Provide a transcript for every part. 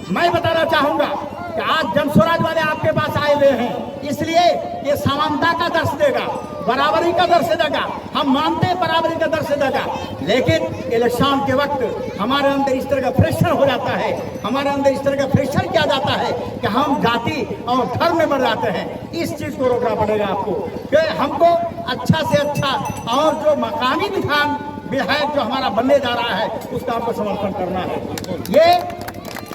मैं बताना चाहूंगा कि आज जन स्वराज वाले आपके पास आए हुए हैं इसलिए ये समानता का दर्श देगा, बराबरी का दर्श देगा। हम मानते हैं बराबरी का दर्श देगा, लेकिन इलेक्शन के वक्त हमारे अंदर इस तरह का प्रेशर हो जाता है, हमारे अंदर इस तरह का प्रेशर किया जाता है कि हम जाति और धर्म में बढ़ जाते हैं। इस चीज को रोकना पड़ेगा आपको कि हमको अच्छा से अच्छा और जो मकामी विधायक जो हमारा बनने जा रहा है उसका आपको समर्थन करना है।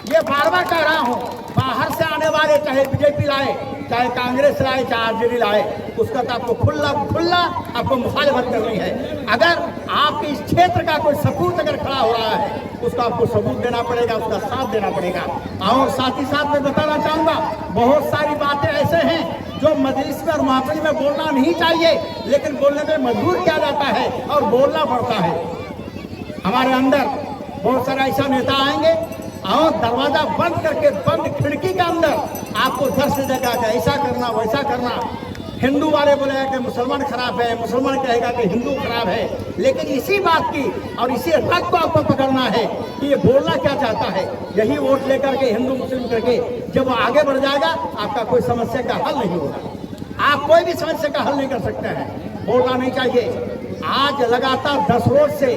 ये बार बार कह रहा हूँ, बाहर से आने वाले चाहे बीजेपी लाए, चाहे कांग्रेस लाए, चाहे आरजेडी लाए, उसका तो आपको खुला आपको मुखालिफत करनी है। अगर आपके इस क्षेत्र का कोई सबूत अगर खड़ा हो रहा है उसका आपको सबूत देना पड़ेगा, उसका साथ देना पड़ेगा। और साथ ही साथ मैं बताना चाहूँगा, बहुत सारी बातें ऐसे हैं जो मजलिस में और महफिल में बोलना नहीं चाहिए, लेकिन बोलने में मजबूर किया जाता है और बोलना पड़ता है। हमारे अंदर बहुत सारे ऐसा नेता आएंगे और दरवाजा बंद करके बंद खिड़की के अंदर आपको दर्श देगा कि ऐसा करना वैसा करना। हिंदू वाले बोलेगा कि मुसलमान खराब है, मुसलमान कहेगा कि हिंदू खराब है, लेकिन इसी बात की और इसी रग को आपको पकड़ना है कि ये बोलना क्या चाहता है। यही वोट लेकर के हिंदू मुस्लिम करके जब वो आगे बढ़ जाएगा आपका कोई समस्या का हल नहीं होगा, आप कोई भी समस्या का हल नहीं कर सकते हैं। बोलना नहीं चाहिए। आज लगातार 10 रोज से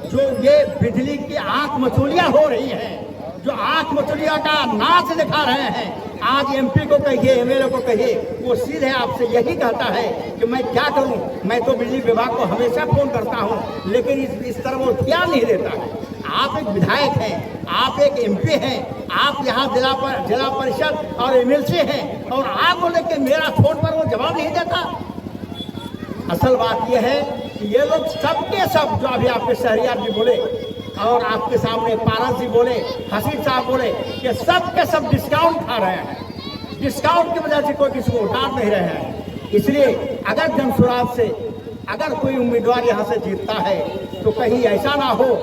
जो ये बिजली की आंख मचोलियां हो रही हैं, जो आंख मचुलिया का नाच दिखा रहे हैं, आज एमपी को कहिए, एमएलए को कहिए, वो सीधे आपसे यही कहता है कि मैं क्या करूं, मैं तो बिजली विभाग को हमेशा फोन करता हूं, लेकिन इस तरह वो क्या नहीं देता है। आप एक विधायक हैं, आप एक एमपी हैं, आप यहाँ जिला परिषद और एमएलसी हैं, और आप बोले कि मेरा फोन पर वो जवाब नहीं देता। असल बात यह है कि ये लोग सबके सब जो अभी आपके शहरियार जी बोले और आपके सामने पारस जी बोले, हसीब साहब बोले कि सब के सब डिस्काउंट खा रहे हैं। डिस्काउंट की वजह से कोई किसी को डांट नहीं रहे हैं। इसलिए अगर जन स्वराज से अगर कोई उम्मीदवार यहाँ से जीतता है तो कहीं ऐसा ना हो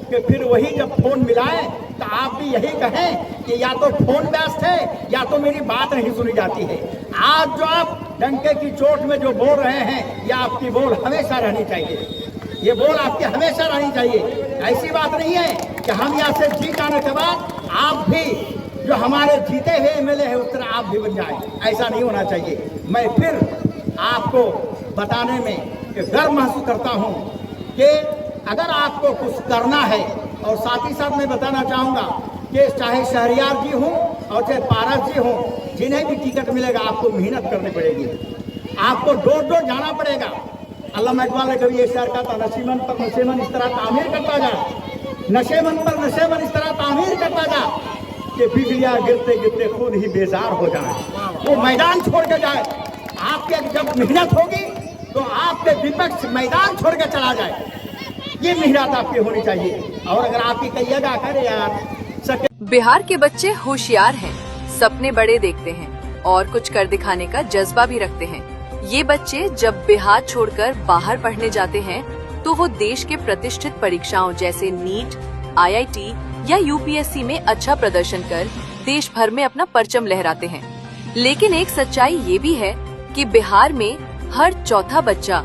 कि फिर वही जब फोन मिलाए तो आप भी यही कहें कि या तो फोन व्यस्त है या तो मेरी बात नहीं सुनी जाती है। आज जो आप डंके की चोट में जो बोल रहे हैं, ये आपकी बोल हमेशा रहनी चाहिए, ये बोल आपकी हमेशा रहनी चाहिए। ऐसी बात नहीं है कि हम यहाँ से जीत जाने के बाद आप भी जो हमारे जीते हुए एमएलए हैं उस तरह आप भी बन जाए, ऐसा नहीं होना चाहिए। मैं फिर आपको बताने में कि गर्व महसूस करता हूँ कि अगर आपको कुछ करना है, और साथ ही साथ मैं बताना चाहूँगा कि चाहे शहरियार जी हों और चाहे पारस जी हों, जिन्हें भी टिकट मिलेगा आपको मेहनत करनी पड़ेगी, आपको डोर डोर जाना पड़ेगा। अल्लामा इकबाल ने कभी ये शेर कहा था, नशेमन पर नशेमन इस तरह तामीर करता जा, नशेमन पर नशेमन इस तरह तामीर करता जा कि बिजलियां गिरते गिरते खुद ही बेजार हो जाए, वो मैदान छोड़ के जाए। आपके जब मेहनत होगी तो आपके विपक्ष मैदान छोड़ के चला जाए, ये मेहनत आपकी होनी चाहिए। और अगर आपकी कहिएगा करे यार बिहार के बच्चे होशियार हैं, सपने बड़े देखते हैं और कुछ कर दिखाने का जज्बा भी रखते हैं। ये बच्चे जब बिहार छोड़कर बाहर पढ़ने जाते हैं तो वो देश के प्रतिष्ठित परीक्षाओं जैसे नीट, आईआईटी या यूपीएससी में अच्छा प्रदर्शन कर देश भर में अपना परचम लहराते हैं। लेकिन एक सच्चाई ये भी है कि बिहार में हर चौथा बच्चा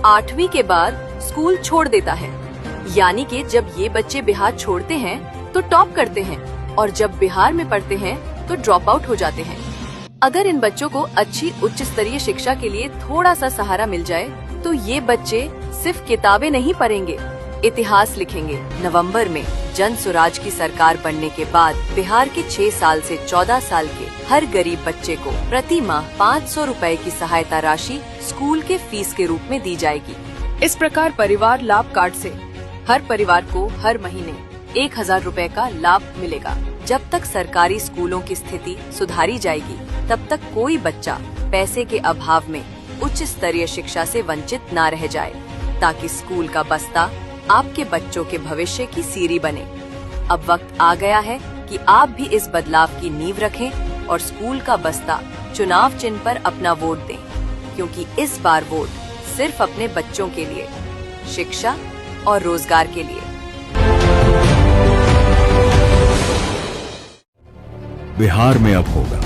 8वीं के बाद स्कूल छोड़ देता है। यानी कि जब ये बच्चे बिहार छोड़ते हैं तो टॉप करते हैं और जब बिहार में पढ़ते हैं तो ड्रॉप आउट हो जाते हैं। अगर इन बच्चों को अच्छी उच्च स्तरीय शिक्षा के लिए थोड़ा सा सहारा मिल जाए तो ये बच्चे सिर्फ किताबें नहीं पढ़ेंगे, इतिहास लिखेंगे। नवंबर में जन स्वराज की सरकार बनने के बाद बिहार के 6 साल से 14 साल के हर गरीब बच्चे को प्रति माह 500 रुपए की सहायता राशि स्कूल के फीस के रूप में दी जाएगी। इस प्रकार परिवार लाभ कार्ड से हर परिवार को हर महीने 1000 रुपए का लाभ मिलेगा। जब तक सरकारी स्कूलों की स्थिति सुधारी जाएगी तब तक कोई बच्चा पैसे के अभाव में उच्च स्तरीय शिक्षा से वंचित ना रह जाए, ताकि स्कूल का बस्ता आपके बच्चों के भविष्य की सीढ़ी बने। अब वक्त आ गया है कि आप भी इस बदलाव की नींव रखें और स्कूल का बस्ता चुनाव चिन्ह पर अपना वोट दें, क्योंकि इस बार वोट सिर्फ अपने बच्चों के लिए, शिक्षा और रोजगार के लिए। बिहार में अब होगा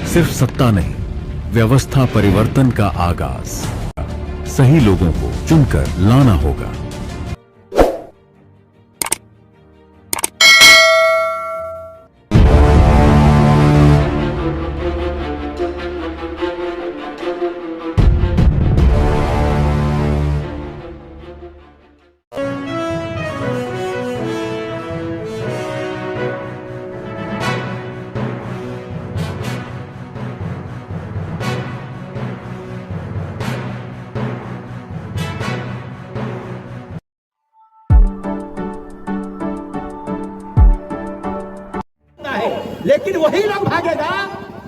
सिर्फ सत्ता नहीं, व्यवस्था परिवर्तन का आगाज। सही लोगों को चुनकर लाना होगा। लेकिन वही लोग भागेगा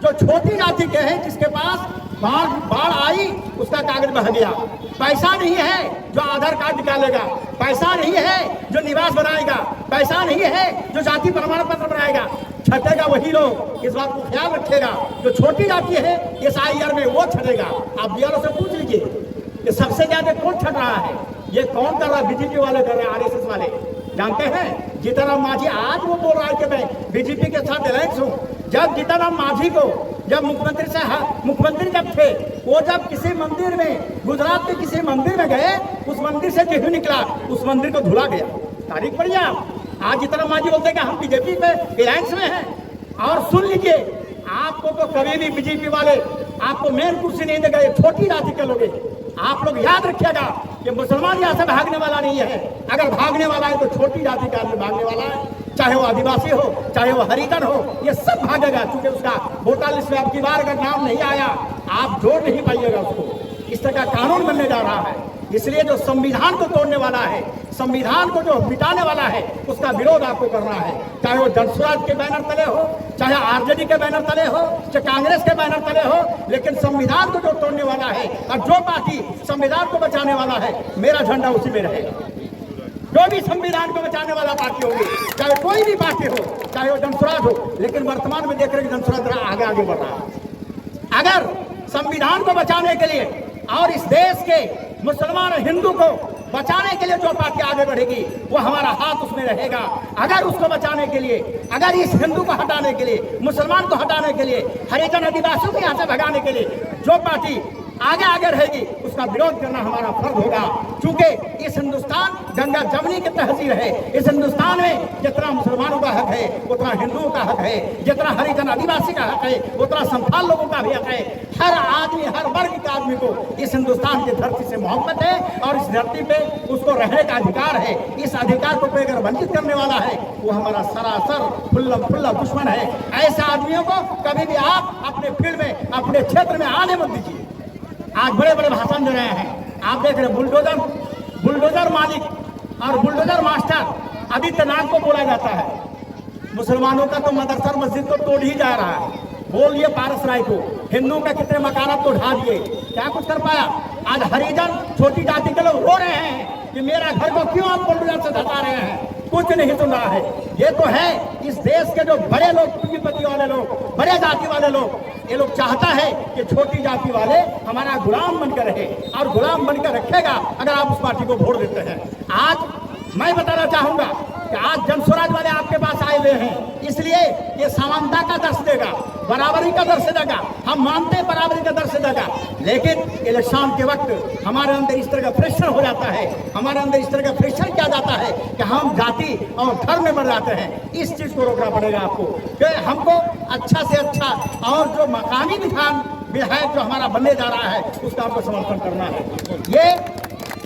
जो छोटी जाति के हैं, जिसके पास बाढ़ आई, उसका कागज बह गया, पैसा नहीं है जो आधार कार्ड निकालेगा, पैसा नहीं है जो निवास बनाएगा, पैसा नहीं है जो जाति प्रमाण पत्र बनाएगा, छटेगा वही लोग। इस बात को ख्याल रखिएगा, जो छोटी जाति है SIR में वो छटेगा। आप BLO से पूछ लीजिए कि सबसे ज्यादा कौन छट रहा है, ये कौन कर रहा है? BJP वाले कर रहे हैं, RSS वाले। जानते हैं जीतनराम मांझी आज वो बोल रहा है कि मैं BJP के साथ अलायंस हूँ। जब जीतनराम मांझी को जब मुख्यमंत्री जब थे, वो जब किसी मंदिर में, गुजरात के किसी मंदिर में गए, उस मंदिर से गेहूं निकला, उस मंदिर को धुला गया। तारीख पढ़िए आप। आज जीतनराम मांझी बोलते हैं कि हम BJP पे अलायंस में हैं। और सुन लीजिए, आपको तो कभी भी BJP वाले आपको मेन कुर्सी नहीं देगा, ये छोटी जाति के लोग। आप लोग याद रखिएगा कि मुसलमान यहाँ से भागने वाला नहीं है। अगर भागने वाला है तो छोटी जाति का आदमी भागने वाला है, चाहे वो आदिवासी हो, चाहे वो हरिजन हो, ये सब भागेगा। क्योंकि उसका वोटर लिस्ट में अब की बार अगर नाम नहीं आया, आप जोड़ नहीं पाइएगा उसको। इस तरह का कानून बनने जा रहा है। इसलिए जो संविधान को तोड़ने वाला है, संविधान को जो मिटाने वाला है, उसका विरोध आपको करना है। चाहे वो जनसुराज के बैनर तले हो, चाहे RJD के बैनर तले हो, चाहे कांग्रेस के बैनर तले हो, लेकिन संविधान को जो तोड़ने वाला है और जो पार्टी संविधान को बचाने वाला है, मेरा झंडा उसी में रहेगा। जो भी संविधान को बचाने वाला पार्टी होगी, चाहे कोई भी पार्टी हो, चाहे वो जनसुराज हो। लेकिन वर्तमान में देख रहे हैं जनसुराज आगे आगे बढ़ रहा है। अगर संविधान को बचाने के लिए और इस देश के मुसलमान और हिंदू को बचाने के लिए जो पार्टी आगे बढ़ेगी, वो हमारा हाथ उसमें रहेगा। अगर उसको बचाने के लिए, अगर इस हिंदू को हटाने के लिए, मुसलमान को हटाने के लिए, हरिजन आदिवासियों को यहाँ से भगाने के लिए जो पार्टी आगे आगे रहेगी, उसका विरोध करना हमारा फर्ज होगा। क्योंकि इस हिंदुस्तान गंगा जमुनी की तहसील है। इस हिंदुस्तान में जितना मुसलमानों का हक है, उतना हिंदुओं का हक है, जितना हरिजन आदिवासी का हक है, उतना संथाल लोगों का भी हक है। हर आदमी, हर वर्ग के आदमी को इस हिंदुस्तान की धरती से मोहब्बत है और इस धरती पे उसको रहने का अधिकार है। इस अधिकार को कोई अगर वंचित करने वाला है, वो हमारा सरासर खुल्ला दुश्मन है। ऐसे आदमियों को कभी भी आप अपने फील्ड में, अपने क्षेत्र में आने मत दीजिए। आज बड़े बड़े भाषण दे रहे हैं, आप देख रहे हैं। बुलडोजर मालिक और बुलडोजर मास्टर आदित्यनाथ को बोला जाता है। मुसलमानों का तो मदरसा मस्जिद को तोड़ ही जा रहा है। बोलिए पारस राय को, हिंदुओं का कितने मकानात को ढा दिए, क्या कुछ कर पाया? आज हरिजन छोटी जाति के लोग रो रहे हैं कि मेरा घर को क्यों आप बुलडोजर से धसा रहे हैं। कुछ नहीं सुन रहा है। ये तो है इस देश के जो बड़े लोग, पूंजीपति वाले लोग, बड़े जाति वाले लोग, ये लोग चाहता है कि छोटी जाति वाले हमारा गुलाम बनकर रहे और गुलाम बनकर रखेगा अगर आप उस पार्टी को वोट देते हैं। आज मैं बताना चाहूंगा कि आज जनसुराज वाले आपके पास आए हुए हैं, इसलिए ये समानता का दर्श देगा, बराबरी का दर्श देगा। हम मानते हैं बराबरी का दर्श देगा, लेकिन इलेक्शन के वक्त हमारे अंदर इस तरह का फ्रिक्शन हो जाता है, हमारे अंदर इस तरह का फ्रिक्शन क्या जाता है कि हम जाति और धर्म में बढ़ जाते हैं। इस चीज को रोकना पड़ेगा आपको कि हमको अच्छा से अच्छा और जो मकामी विधायक जो हमारा बनने जा रहा है, उसका आपको समर्थन करना है।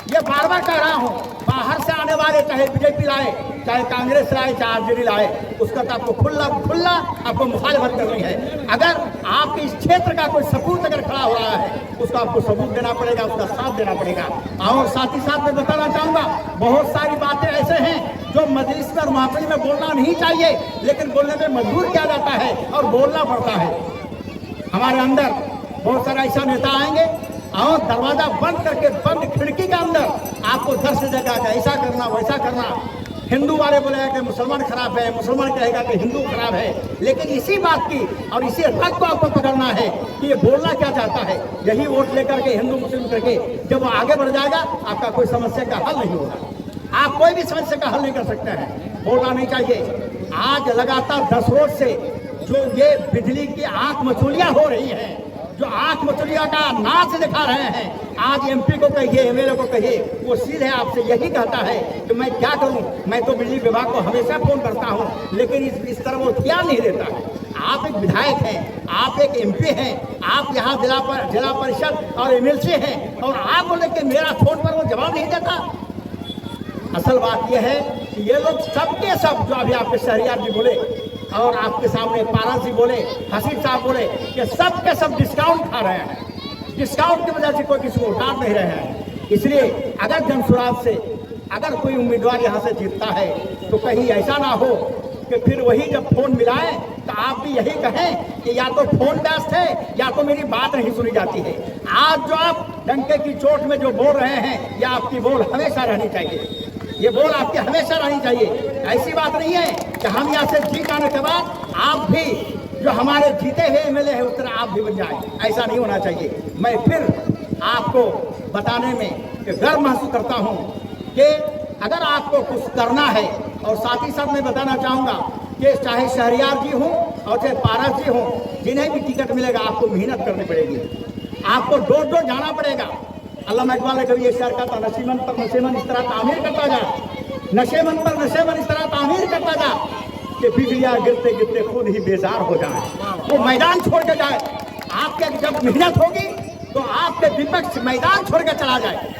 ये बार बार कह रहा हूँ, बाहर से आने वाले चाहे BJP लाए, चाहे कांग्रेस लाए, चाहे RJD लाए, उसका तो आपको खुला आपको मुखालफत करनी है। अगर आपके इस क्षेत्र का कोई सबूत अगर खड़ा हो रहा है, उसका आपको सबूत देना पड़ेगा, उसका साथ देना पड़ेगा। और साथ ही साथ मैं बताना चाहूँगा, बहुत सारी बातें ऐसे हैं जो मजलिस पर, महफिल में बोलना नहीं चाहिए, लेकिन बोलने में मजबूर किया जाता है और बोलना पड़ता है। हमारे अंदर बहुत सारा ऐसा नेता आएंगे और दरवाजा बंद करके, बंद खिड़की के अंदर आपको दर्श देगा कि ऐसा करना, वैसा करना। हिंदू वाले बोलेगा कि मुसलमान खराब है, मुसलमान कहेगा कि हिंदू खराब है। लेकिन इसी बात की और इसी हक को आपको पकड़ना है कि ये बोलना क्या चाहता है। यही वोट लेकर के, हिंदू मुस्लिम करके जब वो आगे बढ़ जाएगा, आपका कोई समस्या का हल नहीं होगा। आप कोई भी समस्या का हल नहीं कर सकते हैं। बोलना नहीं चाहिए। आज लगातार 10 रोज से जो ये बिजली की आंख मचोलियां हो रही हैं, जो आंख मचलिया का नाच दिखा रहे हैं, आज MP को कहिए, MLA को कहिए, वो सीधे आपसे यही कहता है कि मैं क्या करूं। मैं तो बिजली विभाग को हमेशा फोन करता हूं, लेकिन इस तरह वो ध्यान नहीं देता है। आप एक विधायक हैं, आप एक MP हैं, आप यहाँ जिला परिषद और MLC हैं, और आप बोले कि मेरा फोन पर वो जवाब नहीं देता। असल बात यह है कि ये लोग सबके सब, जो अभी आपके शहरियार जी बोले और आपके सामने पारस जी बोले, हसीब साहब बोले, कि सब के सब डिस्काउंट खा रहे हैं। डिस्काउंट की वजह से कोई किसी को डांट नहीं रहे हैं। इसलिए अगर जनसुराज से अगर कोई उम्मीदवार यहाँ से जीतता है, तो कहीं ऐसा ना हो कि फिर वही जब फोन मिलाए तो आप भी यही कहें कि या तो फोन व्यस्त है या तो मेरी बात नहीं सुनी जाती है। आज जो आप डंके की चोट में जो बोल रहे हैं, यह आपकी बोल हमेशा रहनी चाहिए, ये बोल आपकी हमेशा रहनी चाहिए। ऐसी बात नहीं है कि हम यहाँ से जीत आने के बाद आप भी जो हमारे जीते हुए एमएलए है उस तरह आप भी बन जाए, ऐसा नहीं होना चाहिए। मैं फिर आपको बताने में गर्व महसूस करता हूँ कि अगर आपको कुछ करना है, और साथ ही साथ मैं बताना चाहूँगा कि चाहे शहरियार जी हों और चाहे पारस जी हों, जिन्हें भी टिकट मिलेगा आपको मेहनत करनी पड़ेगी, आपको डोर डोर जाना पड़ेगा। अल्लामा इकबाल ने कभी ये शेर कहा था, नशेमन पर नशेमन इस तरह तामीर करता जा, नशेमन पर नशेमन इस तरह तामीर करता जा कि बिजलियाँ गिरते गिरते खुद ही बेजार हो जाए, वो मैदान छोड़ के जाए। आपके जब मेहनत होगी तो आपके विपक्ष मैदान छोड़ के चला जाए,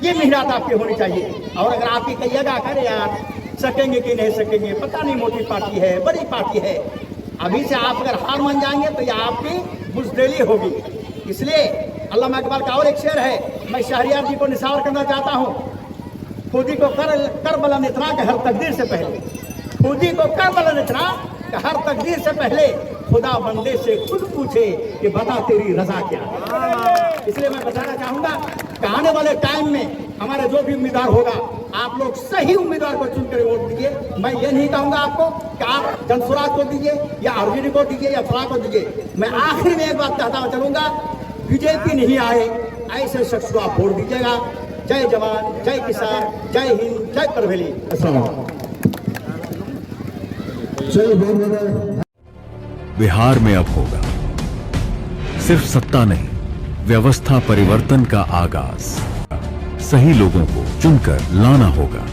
ये मेहनत आपकी होनी चाहिए। और अगर आपकी कहिएगा अरे यार सकेंगे कि नहीं सकेंगे, पता नहीं मोटी पार्टी है बड़ी पार्टी है, अभी से आप अगर हार मान जाएंगे तो यह आपकी बुजदिली होगी। इसलिए अल्लामा इकबाल का और एक शेर है, मैं शहरियार जी को निसार करना चाहता हूँ, खुदी को कर बुलंद इतना कि हर तकदीर से पहले, खुदी को कर बुलंद इतना कि हर तकदीर से पहले खुदा बंदे से खुद पूछे कि बता तेरी रजा क्या है। इसलिए मैं बताना चाहूँगा कि आने वाले टाइम में हमारा जो भी उम्मीदवार होगा, आप लोग सही उम्मीदवार को चुनकर वोट दीजिए। मैं ये नहीं कहूँगा आपको कि आप जनसुराज को दीजिए या आरजेडी को दीजिए या फलां को दीजिए। मैं आखिर में एक बात कहता चलूँगा, बीजेपी नहीं आए ऐसे शख्स को आप वोट दीजिएगा। जय जवान, जय किसान, जय हिंद, जय परवेली। बिहार में अब होगा सिर्फ सत्ता नहीं, व्यवस्था परिवर्तन का आगाज। सही लोगों को चुनकर लाना होगा।